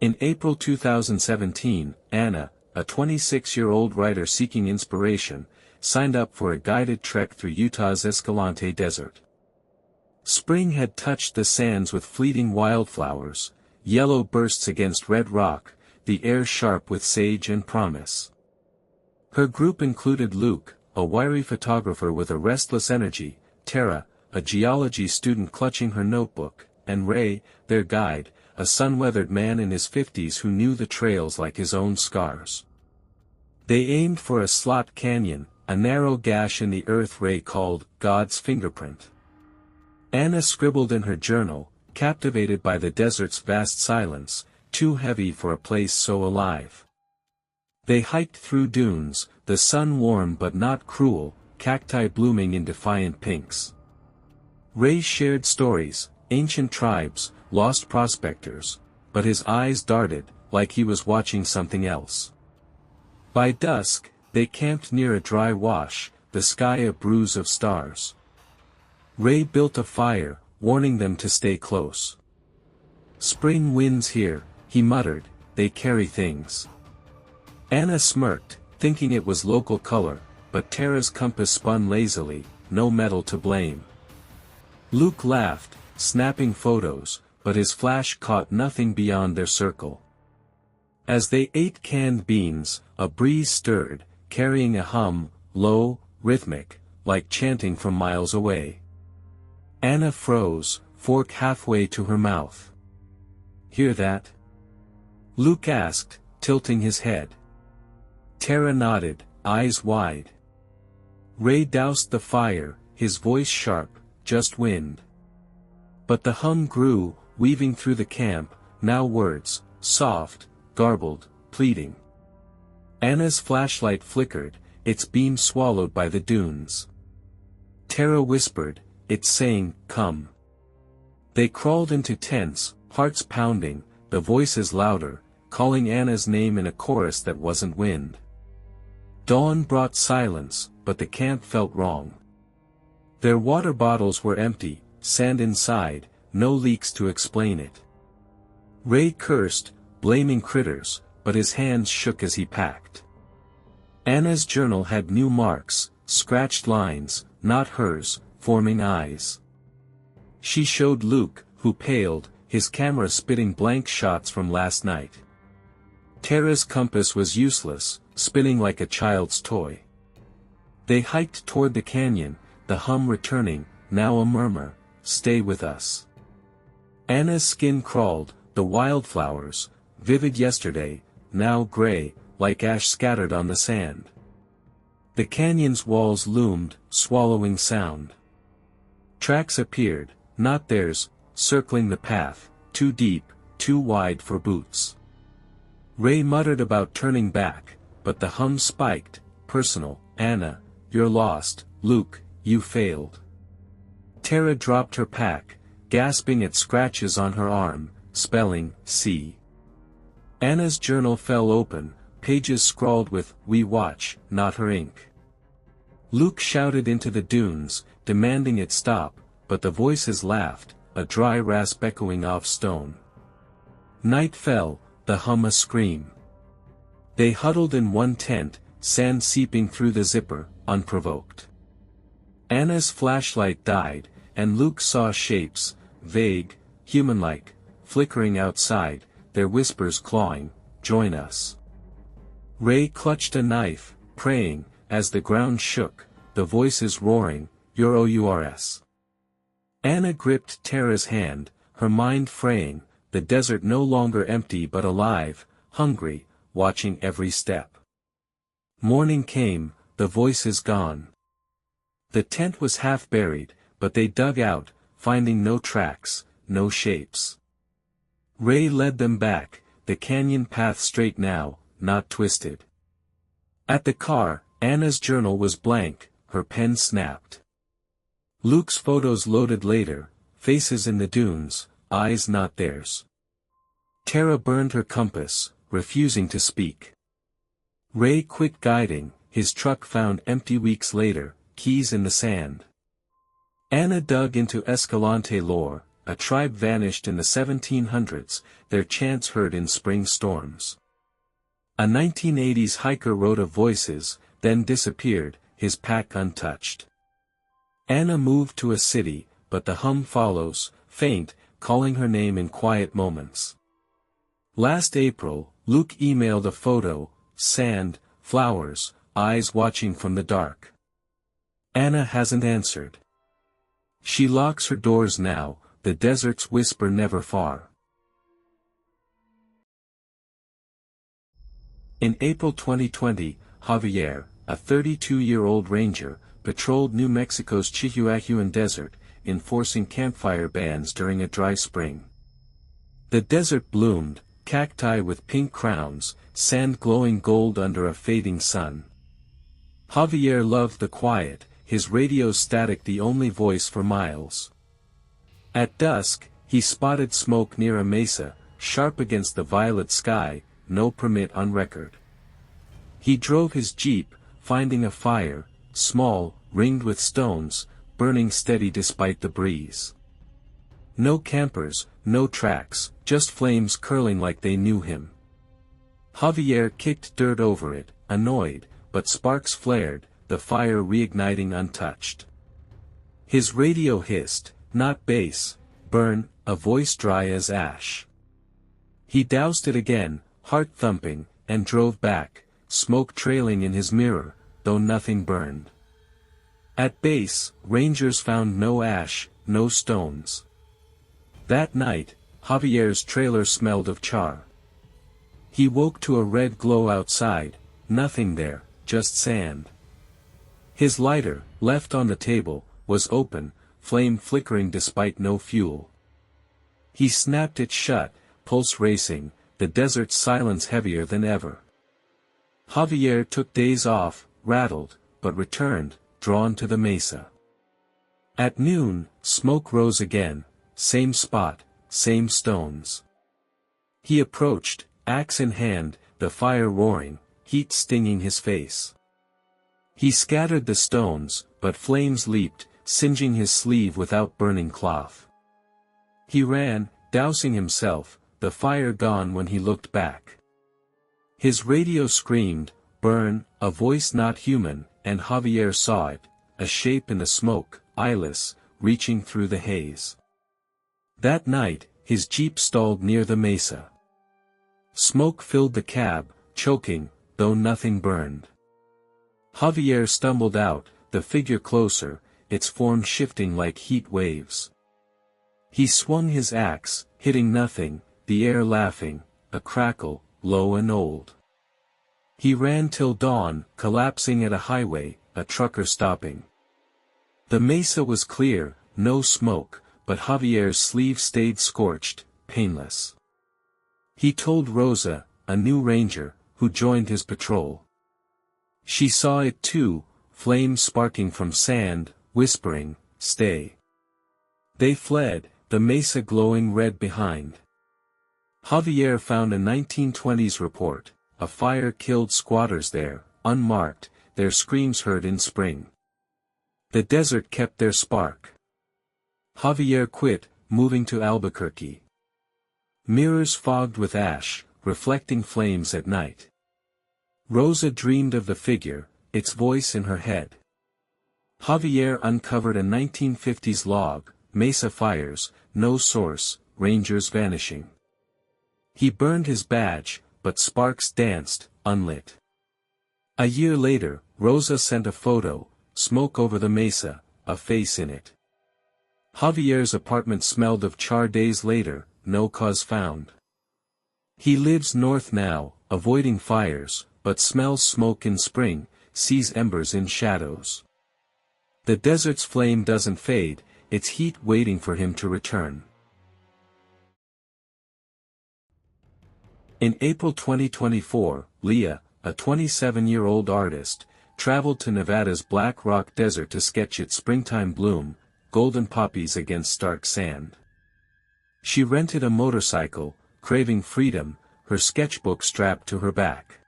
In April 2017, Anna, a 26-year-old writer seeking inspiration, signed up for a guided trek through Utah's Escalante Desert. Spring had touched the sands with fleeting wildflowers, yellow bursts against red rock, the air sharp with sage and promise. Her group included Luke, a wiry photographer with a restless energy, Tara, a geology student clutching her notebook, and Ray, their guide, a sun-weathered man in his 50s who knew the trails like his own scars. They aimed for a slot canyon, a narrow gash in the earth Ray called God's fingerprint. Anna scribbled in her journal, captivated by the desert's vast silence, too heavy for a place so alive. They hiked through dunes, the sun warm but not cruel, cacti blooming in defiant pinks. Ray shared stories, ancient tribes, lost prospectors, but his eyes darted, like he was watching something else. By dusk, they camped near a dry wash, the sky a bruise of stars. Ray built a fire, warning them to stay close. "Spring winds here," he muttered, "they carry things." Anna smirked, thinking it was local color, but Tara's compass spun lazily, no metal to blame. Luke laughed, snapping photos, but his flash caught nothing beyond their circle. As they ate canned beans, a breeze stirred, carrying a hum, low, rhythmic, like chanting from miles away. Anna froze, fork halfway to her mouth. "Hear that?" Luke asked, tilting his head. Tara nodded, eyes wide. Ray doused the fire, his voice sharp, "Just wind." But the hum grew, weaving through the camp, now words, soft, garbled, pleading. Anna's flashlight flickered, its beam swallowed by the dunes. Tara whispered, "It's saying, come." They crawled into tents, hearts pounding, the voices louder, calling Anna's name in a chorus that wasn't wind. Dawn brought silence, but the camp felt wrong. Their water bottles were empty, sand inside, no leaks to explain it. Ray cursed, blaming critters, but his hands shook as he packed. Anna's journal had new marks, scratched lines, not hers, forming eyes. She showed Luke, who paled, his camera spitting blank shots from last night. Tara's compass was useless, spinning like a child's toy. They hiked toward the canyon, the hum returning, now a murmur, "Stay with us." Anna's skin crawled, the wildflowers, vivid yesterday, now gray, like ash scattered on the sand. The canyon's walls loomed, swallowing sound. Tracks appeared, not theirs, circling the path, too deep, too wide for boots. Ray muttered about turning back, but the hum spiked, personal, "Anna, you're lost, Luke, you failed." Tara dropped her pack, gasping at scratches on her arm, spelling, "See." Anna's journal fell open, pages scrawled with, "We watch," not her ink. Luke shouted into the dunes, demanding it stop, but the voices laughed, a dry rasp echoing off stone. Night fell, the hum a scream. They huddled in one tent, sand seeping through the zipper, unprovoked. Anna's flashlight died, and Luke saw shapes, vague, human-like, flickering outside, their whispers clawing, "Join us." Ray clutched a knife, praying, as the ground shook, the voices roaring, "You're ours." Anna gripped Tara's hand, her mind fraying, the desert no longer empty but alive, hungry, watching every step. Morning came, the voices gone. The tent was half buried, but they dug out, finding no tracks, no shapes. Ray led them back, the canyon path straight now, not twisted. At the car, Anna's journal was blank, her pen snapped. Luke's photos loaded later, faces in the dunes, eyes not theirs. Tara burned her compass, refusing to speak. Ray quit guiding, his truck found empty weeks later, keys in the sand. Anna dug into Escalante lore, a tribe vanished in the 1700s, their chants heard in spring storms. A 1980s hiker wrote of voices, then disappeared, his pack untouched. Anna moved to a city, but the hum follows, faint, calling her name in quiet moments. Last April, Luke emailed a photo, sand, flowers, eyes watching from the dark. Anna hasn't answered. She locks her doors now, the desert's whisper never far. In April 2020, Javier, a 32-year-old ranger, patrolled New Mexico's Chihuahuan Desert, enforcing campfire bans during a dry spring. The desert bloomed, cacti with pink crowns, sand glowing gold under a fading sun. Javier loved the quiet, his radio's static the only voice for miles. At dusk, he spotted smoke near a mesa, sharp against the violet sky, no permit on record. He drove his jeep, finding a fire, small, ringed with stones, burning steady despite the breeze. No campers, no tracks, just flames curling like they knew him. Javier kicked dirt over it, annoyed, but sparks flared, the fire reigniting untouched. His radio hissed, not bass, burn, a voice dry as ash. He doused it again, heart thumping, and drove back, smoke trailing in his mirror, though nothing burned. At base, rangers found no ash, no stones. That night, Javier's trailer smelled of char. He woke to a red glow outside, nothing there, just sand. His lighter, left on the table, was open, flame flickering despite no fuel. He snapped it shut, pulse racing, the desert's silence heavier than ever. Javier took days off, rattled, but returned, drawn to the mesa. At noon, smoke rose again, same spot, same stones. He approached, axe in hand, the fire roaring, heat stinging his face. He scattered the stones, but flames leaped, singeing his sleeve without burning cloth. He ran, dousing himself, the fire gone when he looked back. His radio screamed, burn, a voice not human, and Javier saw it, a shape in the smoke, eyeless, reaching through the haze. That night, his jeep stalled near the mesa. Smoke filled the cab, choking, though nothing burned. Javier stumbled out, the figure closer, its form shifting like heat waves. He swung his axe, hitting nothing, the air laughing, a crackle, low and old. He ran till dawn, collapsing at a highway, a trucker stopping. The mesa was clear, no smoke, but Javier's sleeve stayed scorched, painless. He told Rosa, a new ranger, who joined his patrol. She saw it too, flames sparking from sand, whispering, stay. They fled, the mesa glowing red behind. Javier found a 1920s report, a fire killed squatters there, unmarked, their screams heard in spring. The desert kept their spark. Javier quit, moving to Albuquerque. Mirrors fogged with ash, reflecting flames at night. Rosa dreamed of the figure, its voice in her head. Javier uncovered a 1950s log, mesa fires, no source, rangers vanishing. He burned his badge, but sparks danced, unlit. A year later, Rosa sent a photo, smoke over the mesa, a face in it. Javier's apartment smelled of char days later, no cause found. He lives north now, avoiding fires, but smells smoke in spring, sees embers in shadows. The desert's flame doesn't fade, its heat waiting for him to return. In April 2024, Leah, a 27-year-old artist, traveled to Nevada's Black Rock Desert to sketch its springtime bloom, golden poppies against stark sand. She rented a motorcycle, craving freedom, her sketchbook strapped to her back.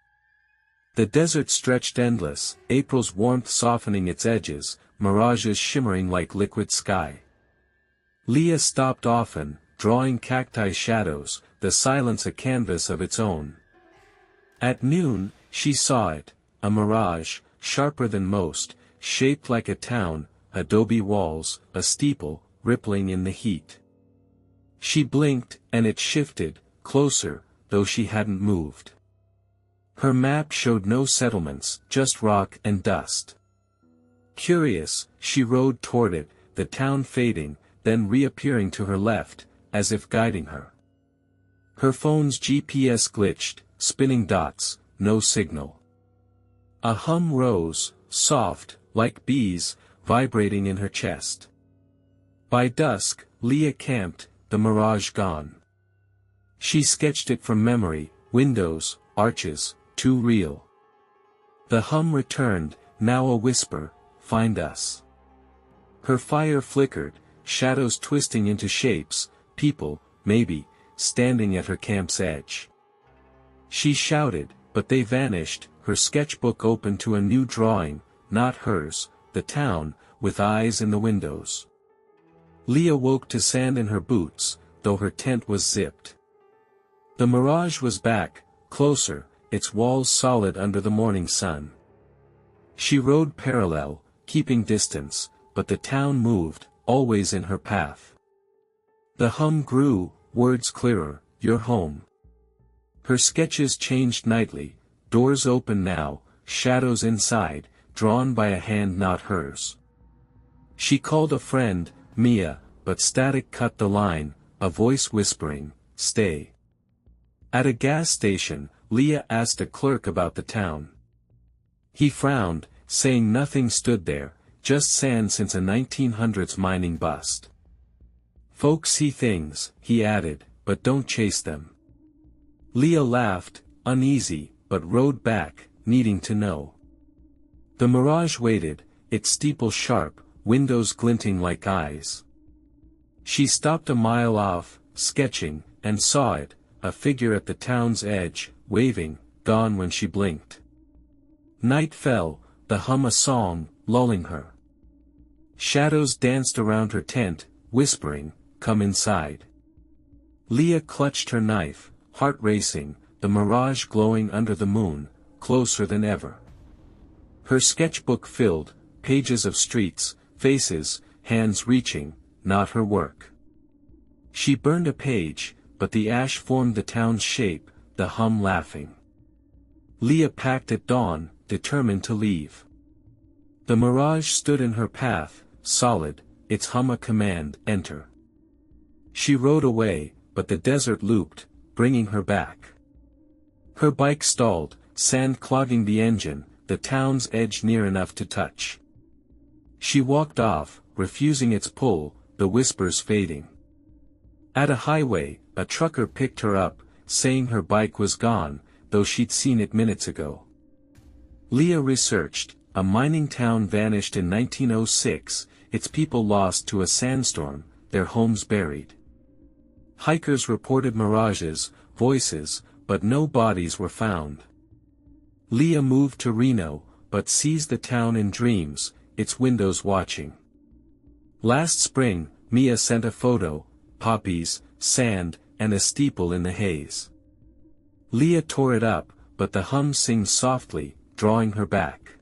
The desert stretched endless, April's warmth softening its edges, mirages shimmering like liquid sky. Leah stopped often, drawing cacti shadows, the silence a canvas of its own. At noon, she saw it, a mirage, sharper than most, shaped like a town, adobe walls, a steeple, rippling in the heat. She blinked, and it shifted, closer, though she hadn't moved. Her map showed no settlements, just rock and dust. Curious, she rode toward it, the town fading, then reappearing to her left, as if guiding her. Her phone's GPS glitched, spinning dots, no signal. A hum rose, soft, like bees, vibrating in her chest. By dusk, Leah camped, the mirage gone. She sketched it from memory, windows, arches, too real. The hum returned, now a whisper, find us. Her fire flickered, shadows twisting into shapes, people, maybe, standing at her camp's edge. She shouted, but they vanished, her sketchbook open to a new drawing, not hers, the town, with eyes in the windows. Leah woke to sand in her boots, though her tent was zipped. The mirage was back, closer, its walls solid under the morning sun. She rode parallel, keeping distance, but the town moved, always in her path. The hum grew, words clearer, you're home. Her sketches changed nightly, doors open now, shadows inside, drawn by a hand not hers. She called a friend, Mia, but static cut the line, a voice whispering, stay. At a gas station, Leah asked a clerk about the town. He frowned, saying nothing stood there, just sand since a 1900s mining bust. Folks see things, he added, but don't chase them. Leah laughed, uneasy, but rode back, needing to know. The mirage waited, its steeple sharp, windows glinting like eyes. She stopped a mile off, sketching, and saw it, a figure at the town's edge, waving, gone when she blinked. Night fell, the hum a song, lulling her. Shadows danced around her tent, whispering, come inside. Leah clutched her knife, heart racing, the mirage glowing under the moon, closer than ever. Her sketchbook filled, pages of streets, faces, hands reaching, not her work. She burned a page, but the ash formed the town's shape, the hum laughing. Leah packed at dawn, determined to leave. The mirage stood in her path, solid, its hum a command, enter. She rode away, but the desert looped, bringing her back. Her bike stalled, sand clogging the engine, the town's edge near enough to touch. She walked off, refusing its pull, the whispers fading. At a highway, a trucker picked her up, saying her bike was gone, though she'd seen it minutes ago. Leah researched, a mining town vanished in 1906, its people lost to a sandstorm, their homes buried. Hikers reported mirages, voices, but no bodies were found. Leah moved to Reno, but seized the town in dreams, its windows watching. Last spring, Mia sent a photo, poppies, sand, and a steeple in the haze. Leah tore it up, but the hum sings softly, drawing her back.